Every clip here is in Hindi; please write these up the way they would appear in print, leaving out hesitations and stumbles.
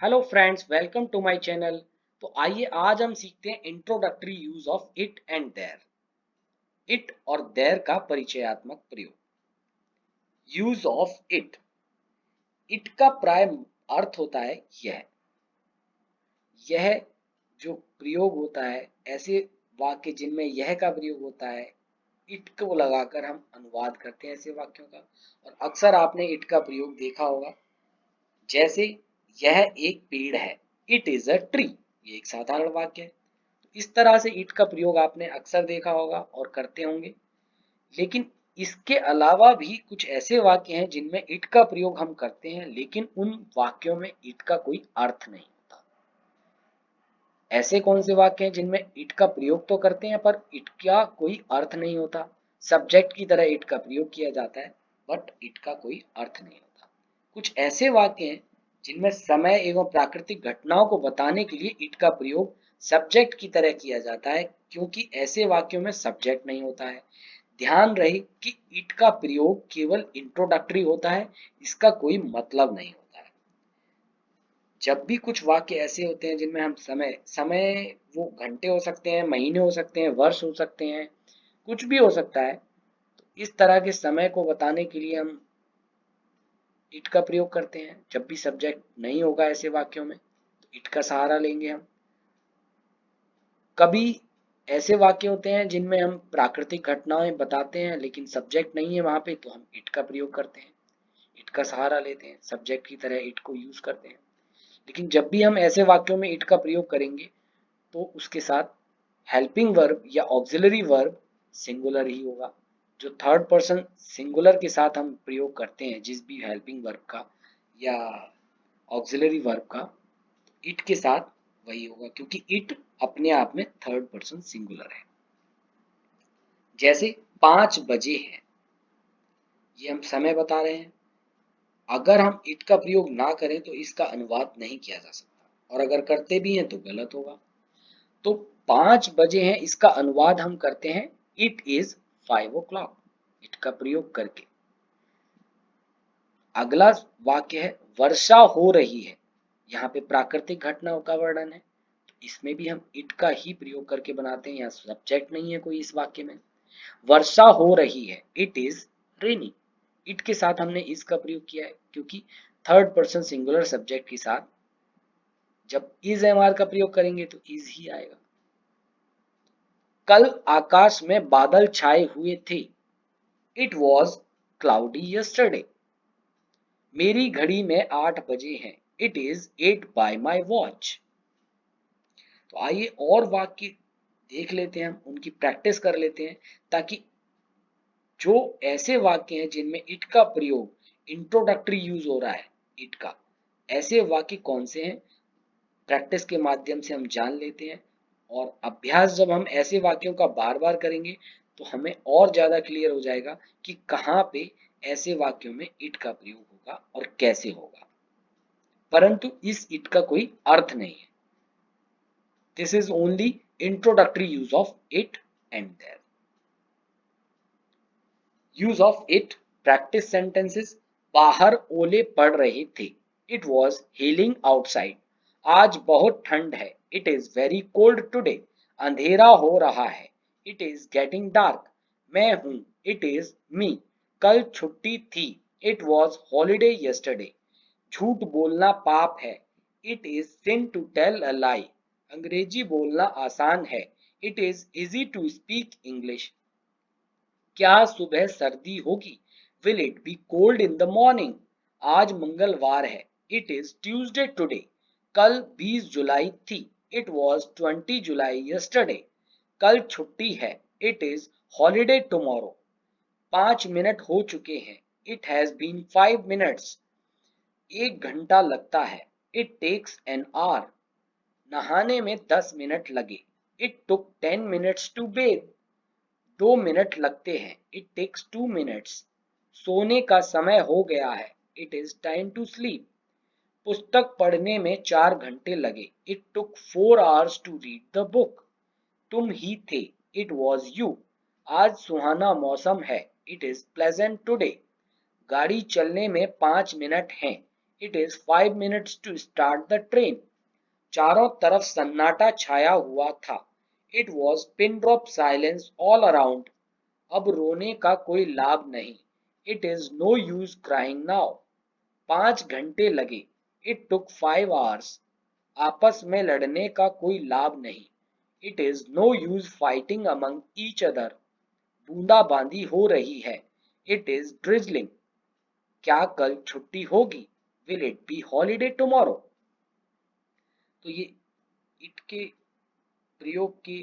Hello friends, welcome to my channel. तो आइए आज हम सीखते हैं introductory use of it and there. It और देयर का परिचयात्मक प्रयोग। Use of it. इट का प्राय अर्थ होता है यह। यह जो प्रयोग होता है, ऐसे वाक्य जिनमें यह का प्रयोग होता है, इट को लगाकर हम अनुवाद करते हैं ऐसे वाक्यों का। और अक्सर आपने इट का प्रयोग देखा होगा, जैसे यह एक पेड़ है, इट इज अ ट्री। ये एक साधारण वाक्य है। इस तरह से ईट का प्रयोग आपने अक्सर देखा होगा और करते होंगे। लेकिन इसके अलावा भी कुछ ऐसे वाक्य हैं जिनमें इट का प्रयोग हम करते हैं, लेकिन उन वाक्यों में इट का कोई अर्थ नहीं होता। ऐसे कौन से वाक्य हैं जिनमें इट का प्रयोग तो करते हैं पर इट का कोई अर्थ नहीं होता। सब्जेक्ट की तरह इट का प्रयोग किया जाता है, बट इट का कोई अर्थ नहीं होता। कुछ ऐसे वाक्य हैं जिनमें समय एवं प्राकृतिक घटनाओं को बताने के लिए इट का प्रयोग सब्जेक्ट की तरह किया जाता है, क्योंकि ऐसे वाक्यों में सब्जेक्ट नहीं होता है। ध्यान रहे कि इट का प्रयोग केवल इंट्रोडक्टरी होता है, इसका कोई मतलब नहीं होता है। जब भी कुछ वाक्य ऐसे होते हैं जिनमें हम समय समय वो घंटे हो सकते हैं, महीने हो सकते हैं, वर्ष हो सकते हैं, कुछ भी हो सकता है। तो इस तरह के समय को बताने के लिए हम इट का प्रयोग करते हैं। जब भी सब्जेक्ट नहीं होगा ऐसे वाक्यों में, तो इट का सहारा लेंगे हम। कभी ऐसे वाक्य होते हैं जिनमें हम प्राकृतिक घटनाएं बताते हैं लेकिन सब्जेक्ट नहीं है वहां पे, तो हम इट का प्रयोग करते हैं, इट का सहारा लेते हैं, सब्जेक्ट की तरह इट को यूज करते हैं। लेकिन जब भी हम ऐसे वाक्यों में इट का प्रयोग करेंगे, तो उसके साथ हेल्पिंग वर्ब या ऑक्सिलरी वर्ब सिंगुलर ही होगा। जो थर्ड पर्सन सिंगुलर के साथ हम प्रयोग करते हैं, जिस भी हेल्पिंग वर्ब का या ऑक्सिलरी वर्ब का, इट के साथ वही होगा, क्योंकि इट अपने आप में थर्ड पर्सन सिंगुलर है। जैसे 5 बजे है, ये हम समय बता रहे हैं। अगर हम इट का प्रयोग ना करें तो इसका अनुवाद नहीं किया जा सकता, और अगर करते भी हैं तो गलत होगा। तो 5 बजे हैं, इसका अनुवाद हम करते हैं इट इज 5 o'clock, इट का प्रयोग करके। अगला वाक्य है वर्षा हो रही है। यहाँ पे प्राकृतिक घटनाओं का वर्णन है, तो इसमें भी हम इट का ही प्रयोग करके बनाते हैं। यहाँ सब्जेक्ट नहीं है कोई इस वाक्य में। वर्षा हो रही है, इट इज रेनी। इट के साथ हमने इसका प्रयोग किया है, क्योंकि थर्ड पर्सन सिंगुलर सब्जेक्ट के साथ जब इज एम आर का प्रयोग करेंगे तो इज ही आएगा। कल आकाश में बादल छाए हुए थे, इट वॉज क्लाउडी यस्टरडे। मेरी घड़ी में 8 बजे हैं, it is 8 bye my watch. तो आइए और वाक्य देख लेते हैं, हम उनकी प्रैक्टिस कर लेते हैं, ताकि जो ऐसे वाक्य हैं जिनमें इट का प्रयोग इंट्रोडक्टरी यूज हो रहा है इट का, ऐसे वाक्य कौन से हैं, प्रैक्टिस के माध्यम से हम जान लेते हैं। और अभ्यास जब हम ऐसे वाक्यों का बार बार करेंगे, तो हमें और ज्यादा क्लियर हो जाएगा कि कहाँ पे ऐसे वाक्यों में इट का प्रयोग होगा और कैसे होगा। परंतु इस इट का कोई अर्थ नहीं है। This is only introductory use of it and there. Use of it practice sentences. बाहर ओले पड़ रहे थे, इट वॉज हेलिंग आउटसाइड। आज बहुत ठंड है, it is very cold today. अंधेरा हो रहा है, इट इज गेटिंग डार्क। मैं हूं, इट इज मी। कल छुट्टी थी, इट वॉज हॉलीडे यस्टरडे। झूठ बोलना पाप है, it is sin to tell a lie. अंग्रेजी बोलना आसान है, it is easy to speak English. क्या सुबह सर्दी होगी, will it be cold in the morning. आज मंगलवार है, इट इज ट्यूसडे टुडे। कल 20 जुलाई थी, इट वॉज 20 जुलाई यस्टरडे। कल छुट्टी है, it is holiday tomorrow. 5 minute हो चुके हैं, इट हैज बीन 5 मिनट्स। 1 घंटा लगता है, इट टेक्स एन आवर। नहाने में 10 मिनट लगे, it took 10 minutes to bathe. 2 minute लगते हैं, इट टेक्स 2 मिनट्स। सोने का समय हो गया है, it is time to sleep. पुस्तक पढ़ने में 4 घंटे लगे, it took 4 hours to read the book. तुम ही थे, इट वॉज यू। आज सुहाना मौसम है, इट इज प्लेजेंट टुडे। गाड़ी चलने में 5 मिनट हैं, It is 5 minutes to start the train. चारों तरफ सन्नाटा छाया हुआ था. It was pin drop silence all around. अब रोने का कोई लाभ नहीं. It is no use crying now. 5 घंटे लगे. It took 5 hours. आपस में लड़ने का कोई लाभ नहीं. It is no use fighting among each other. बूंदाबांदी हो रही है. It is drizzling. क्या कल छुट्टी होगी? Will it be holiday tomorrow? तो ये इट के प्रयोग के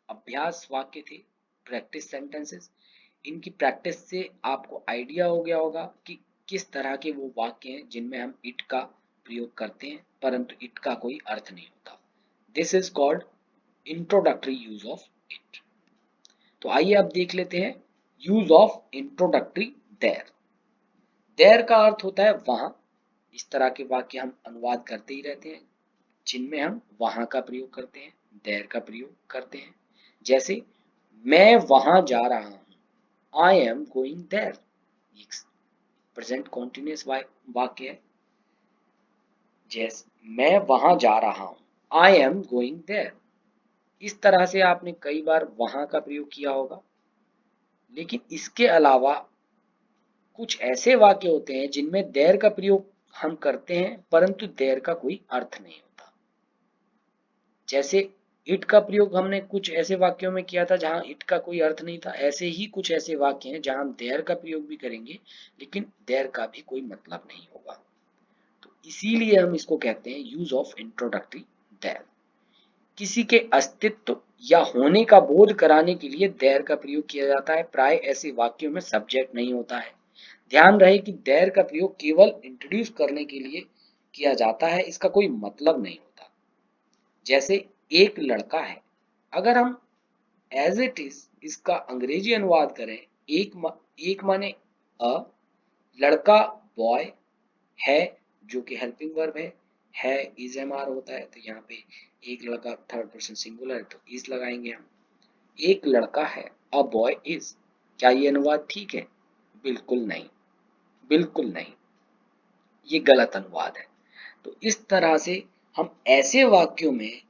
अभ्यास वाक्य थे, प्रैक्टिस सेंटेंसेस. इनकी प्रैक्टिस से आपको आइडिया हो गया होगा कि किस तरह के वो वाक्य हैं जिनमें हम इट का प्रयोग करते हैं परंतु इट का कोई अर्थ नहीं होता. This is called introductory use of it. तो आइए अब देख लेते हैं use of introductory there. There का अर्थ होता है वहां. इस तरह के वाक्य हम अनुवाद करते ही रहते हैं जिनमें हम वहां का प्रयोग करते हैं, देयर का प्रयोग करते हैं. जैसे मैं वहां जा रहा हूं. I am going there. Present continuous वाक्य है. जैसे मैं वहां जा रहा हूं. I am going there. इस तरह से आपने कई बार वहां का प्रयोग किया होगा. लेकिन इसके अलावा कुछ ऐसे वाक्य होते हैं जिनमें देयर का प्रयोग हम करते हैं परंतु देयर का कोई अर्थ नहीं होता. जैसे इट का प्रयोग हमने कुछ ऐसे वाक्यों में किया था जहां इट का कोई अर्थ नहीं था. ऐसे ही कुछ ऐसे वाक्य हैं जहां हम देयर का प्रयोग भी करेंगे लेकिन देयर का भी कोई मतलब नहीं होगा. तो इसीलिए हम इसको कहते हैं यूज ऑफ इंट्रोडक्टरी देयर. किसी के अस्तित्व या होने का बोध कराने के लिए देयर का प्रयोग किया जाता है. प्राय ऐसे वाक्यों में सब्जेक्ट नहीं होता है. ध्यान रहे कि देयर का प्रयोग केवल इंट्रोड्यूस करने के लिए किया जाता है, इसका कोई मतलब नहीं होता. जैसे एक लड़का है. अगर हम एज इट इज इसका अंग्रेजी अनुवाद करें, एक माने अ, लड़का बॉय, है जो कि हेल्पिंग वर्ब है इज एम आर होता है. तो यहाँ पे एक लड़का थर्ड पर्सन सिंगुलर है तो इज लगाएंगे हम. एक लड़का है, अ बॉय इज. क्या ये अनुवाद ठीक है? बिल्कुल नहीं, बिल्कुल नहीं, ये गलत अनुवाद है. तो इस तरह से हम ऐसे वाक्यों में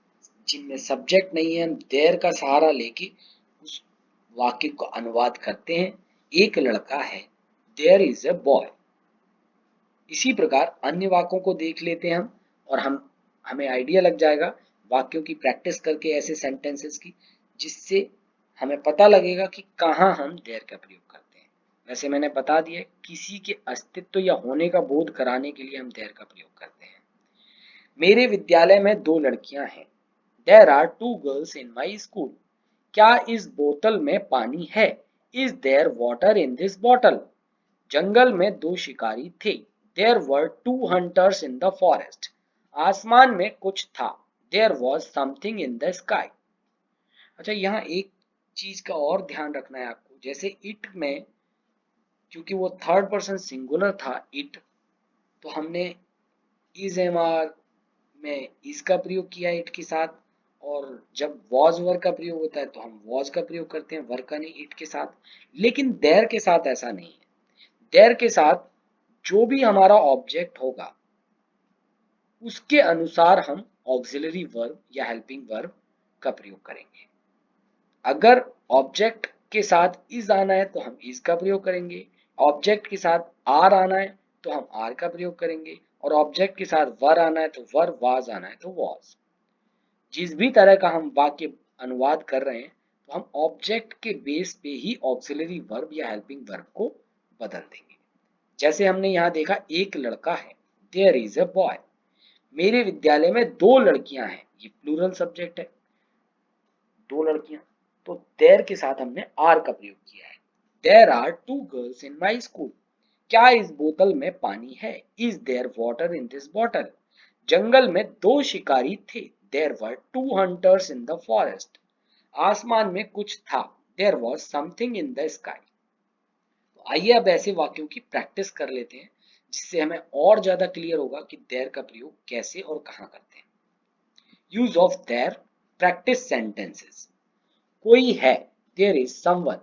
जिनमें सब्जेक्ट नहीं है हम देयर का सहारा लेके उस वाक्य को अनुवाद करते हैं. एक लड़का है, देयर इज अ बॉय. इसी प्रकार अन्य वाक्यों को देख लेते हैं हम और हमें आइडिया लग जाएगा वाक्यों की प्रैक्टिस करके ऐसे सेंटेंसेस की, जिससे हमें पता लगेगा कि कहाँ हम देयर का प्रयोग करते हैं. वैसे मैंने बता दिया किसी के अस्तित्व या होने का बोध कराने के लिए हम देयर का प्रयोग करते हैं. मेरे विद्यालय में 2 लड़कियां हैं. There are 2 girls in my school. क्या इस बोतल में पानी है? Is there water in this bottle? जंगल में 2 शिकारी थे. There were 2 hunters in the forest. आसमान में कुछ था. There was something in the sky. अच्छा, यहाँ एक चीज का और ध्यान रखना है आपको. जैसे इट में क्योंकि वो थर्ड पर्सन सिंगुलर था इट, तो हमने इज एम आर में इज का प्रयोग किया इट के साथ. और जब वॉज वर्ग का प्रयोग होता है तो हम वॉज का प्रयोग करते हैं, वर्ग का नहीं, इट के साथ. लेकिन देयर के साथ ऐसा नहीं है. देयर के साथ जो भी हमारा ऑब्जेक्ट होगा उसके अनुसार हम ऑक्सिलरी वर्ब या हेल्पिंग वर्ब का प्रयोग करेंगे. अगर ऑब्जेक्ट के साथ इज आना है तो हम इज का प्रयोग करेंगे. ऑब्जेक्ट के साथ आर आना है तो हम आर का प्रयोग करेंगे. और ऑब्जेक्ट के साथ वर आना है तो वर, वाज आना है तो वॉज. जिस भी तरह का हम वाक्य अनुवाद कर रहे हैं तो हम ऑब्जेक्ट के बेस पे ही ऑक्सिलरी वर्ब या हेल्पिंग वर्ब को बदल देंगे. जैसे हमने यहाँ देखा एक लड़का है, देयर इज अ बॉय. मेरे विद्यालय में 2 लड़कियां हैं, ये प्लूरल सब्जेक्ट है, 2 लड़कियां. तो देयर के साथ हमने आर का प्रयोग किया है. There are 2 girls in my school. क्या इस बोतल में पानी है? Is there water in this bottle? जंगल में 2 शिकारी थे. There were 2 hunters in the forest. आसमान में कुछ था. There was something in the sky. तो आइए अब ऐसे वाक्यों की प्रैक्टिस कर लेते हैं जिससे हमें और ज्यादा क्लियर होगा कि देयर का प्रयोग कैसे और कहाँ करते हैं. Use of there, practice sentences. कोई है, देयर इज समवन.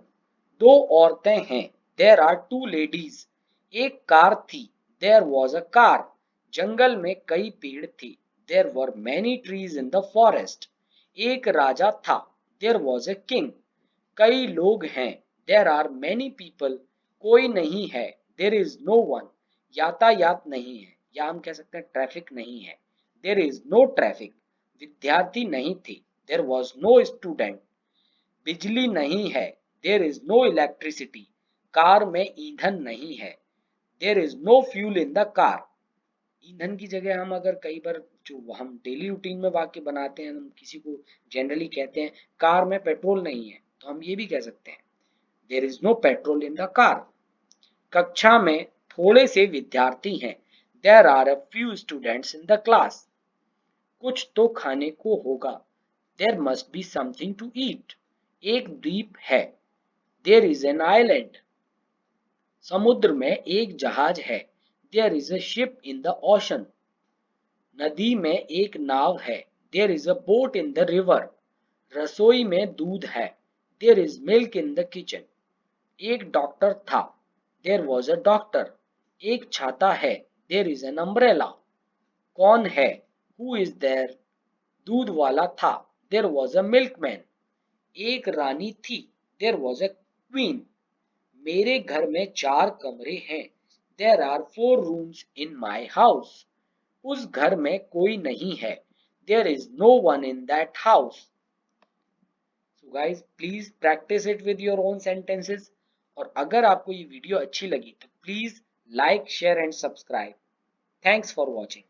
2 औरतें हैं, देयर आर 2 लेडीज. एक कार थी, देयर वॉज अ कार. जंगल में कई पेड़ थे। There were many trees in the forest. एक राजा था। There was a king. कई लोग हैं। There are many people. कोई नहीं है। There is no one. यातायात नहीं है, या हम कह सकते हैं ट्रैफिक नहीं है। There is no traffic. विद्यार्थी नहीं थे। There was no student. बिजली नहीं है। There is no electricity. Car में ईंधन नहीं है। There is no fuel in the car. ईंधन की जगह हम अगर कई बार जो हम डेली रूटीन में वाक्य बनाते हैं, हम किसी को जनरली कहते हैं कार में पेट्रोल नहीं है, तो हम ये भी कह सकते हैं there is no petrol in the car. कक्षा में थोड़े से विद्यार्थी हैं। There are a few students in the class. कुछ तो खाने को होगा। There must be something to eat. एक द्वीप है। There is an island. समुद्र में एक जहाज है। There is a ship in the ocean. नदी में एक नाव है। There is a boat in the river. रसोई में दूध है। There is milk in the kitchen. एक डॉक्टर था। There was a doctor. एक छाता है। There is an umbrella. कौन है? Who is there? दूध वाला था। There was a milkman. एक रानी थी। There was a queen. मेरे घर में 4 कमरे हैं। There are 4 rooms in my house. उस घर में कोई नहीं है। There is no one in that house. So guys please practice it with your own sentences. और अगर आपको ये वीडियो अच्छी लगी तो please like share and subscribe. Thanks for watching.